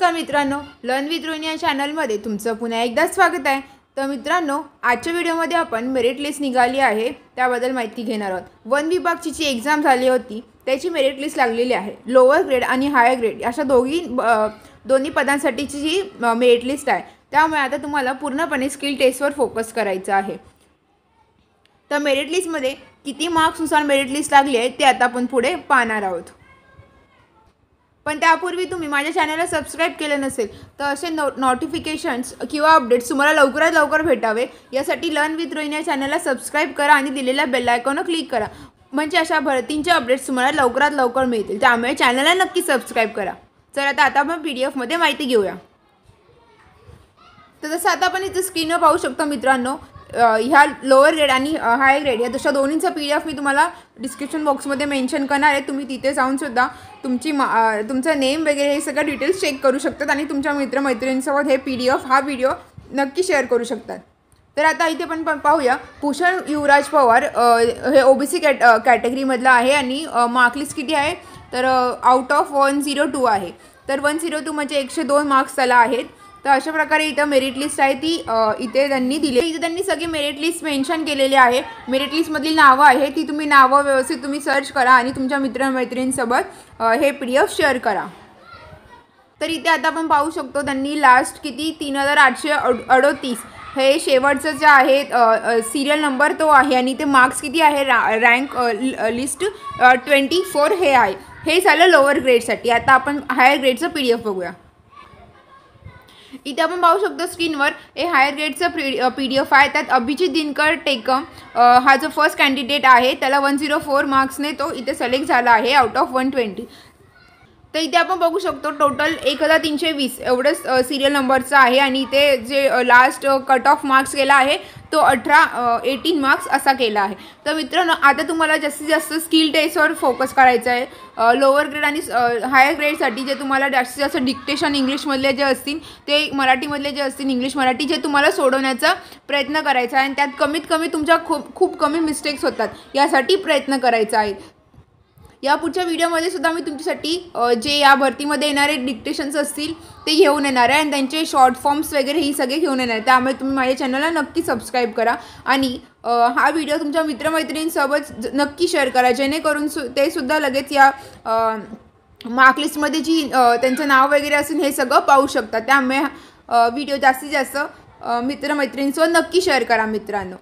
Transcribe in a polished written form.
नमस्कार मित्रांनो, learn with Rohini या चॅनलमध्ये तुमचं पुन्हा एकदा स्वागत आहे। तर मित्रांनो, आजच्या व्हिडिओमध्ये आपण मेरिट लिस्ट निघाली आहे त्याबद्दल माहिती घेणार आहोत। वन विभागची जी एग्जाम झाली होती त्याची मेरिट लिस्ट लागलेली आहे। लोअर ग्रेड आणि हायर ग्रेड अशा दोन्ही पदांसाठीची जी मेरिट लिस्ट आहे, त्यामुळे आता तुम्हाला पूर्णपणे स्किल टेस्टवर फोकस करायचं आहे। तर मेरिट लिस्टमध्ये किती मार्क्सनुसार मेरिट लिस्ट लागली आहे ते आता आपण पुढे पाहणार आहोत। पण त्यापूर्वी तुम्ही माझ्या चॅनलला सबस्क्राइब केले नसेल तर असे नोटिफिकेशन्स किंवा अपडेट्स तुम्हाला लवकरात लवकर भेटावे यासाठी लर्न विथ रोहिणी या चॅनलला सबस्क्राइब करा आणि दिलेल्या बेल आयकॉनवर क्लिक करा, म्हणजे अशा भरतींचे अपडेट्स तुम्हाला लवकरात लवकर मिळतील। त्यामुळे चॅनलला नक्की सबस्क्राइब करा। चला आता आपण PDF मध्ये माहिती घेऊया। तर जसं आता आपण इथे स्क्रीनवर पाहू शकतो मित्रांनो, ह्या लोअर ग्रेड आणि हाय ग्रेड या तशा दोन्हींचा PDF मी तुम्हाला डिस्क्रिप्शन बॉक्समध्ये मेन्शन करणार आहे। तुम्ही तिथे जाऊन सुद्धा तुमचं नेम वगैरे हे सगळं डिटेल्स चेक करू शकतात आणि तुमच्या मित्रमैत्रिणींसोबत हे PDF हा व्हिडिओ नक्की शेअर करू शकतात। तर आता इथे पण पाहूया, भूषण युवराज पवार हे OBC कॅटेगरीमधलं आहे आणि मार्क लिस्ट किती आहे तर आउट ऑफ 102 आहे। तर 102 म्हणजे 102 मार्क्स त्याला आहेत। तर अशा प्रकारे इथं मेरिट लिस्ट आहे ती इथे त्यांनी दिली। इथे त्यांनी सगळी मेरिट लिस्ट मेन्शन केलेली आहे। मेरिट लिस्टमधली नावं आहे ती तुम्ही नावं व्यवस्थित तुम्ही सर्च करा आणि तुमच्या मित्रमैत्रिणींसोबत हे PDF शेअर करा। तर इथे आता आपण पाहू शकतो त्यांनी लास्ट किती 3838 हे शेवटचं जे आहे सिरियल नंबर तो आहे आणि ते मार्क्स किती आहे रँक लिस्ट 24 हे आहे। हे झालं लोअर ग्रेडसाठी। आता आपण हायर ग्रेडचं PDF बघूया। इथे आपण पाहू शकतो स्क्रीनवर हे हायर ग्रेडचं PDF आहे। त्यात अभिजित दिनकर टेकम हा जो फर्स्ट कॅन्डिडेट आहे त्याला 104 मार्क्सने तो इथे सिलेक्ट झाला आहे आउट ऑफ 120। तर इथे आपण बघू शकतो टोटल 1320 एवढंच सिरियल नंबरचं आहे आणि इथे जे लास्ट कट ऑफ मार्क्स केला आहे तो 18 मार्क्स असा केला आहे। तर मित्रांनो, आता तुम्हाला जास्तीत जास्त स्किल टेस्टवर फोकस करायचं आहे। लोअर ग्रेड आणि हायर ग्रेडसाठी जे तुम्हाला जास्तीत जास्त डिक्टेशन इंग्लिशमधले जे असतील ते मराठीमधले जे असतील इंग्लिश मराठी जे तुम्हाला सोडवण्याचा प्रयत्न करायचा आहे आणि त्यात कमीत कमी तुमच्या खूप कमी मिस्टेक्स होतात यासाठी प्रयत्न करायचा आहे। या पुढच्या व्हिडिओमध्ये सुद्धा मी तुमच्यासाठी जे या भरतीमध्ये येणारे डिक्टेशन्स असतील ते घेऊन येणार आहे आणि त्यांचे शॉर्ट फॉर्म्स वगैरे ही सगळे घेऊन येणार आहे। त्यामुळे तुम्ही माझ्या चॅनलला नक्की सबस्क्राईब करा आणि हा व्हिडिओ तुमच्या मित्रमैत्रिणींसोबत नक्की शेअर करा, जेणेकरून ते सुद्धा लगेच या मार्क लिस्टमध्ये जी त्यांचं नाव वगैरे असेल हे सगळं पाहू शकतात। त्यामुळे व्हिडिओ जास्तीत जास्त मित्रमैत्रिणींसोबत नक्की शेअर करा मित्रांनो।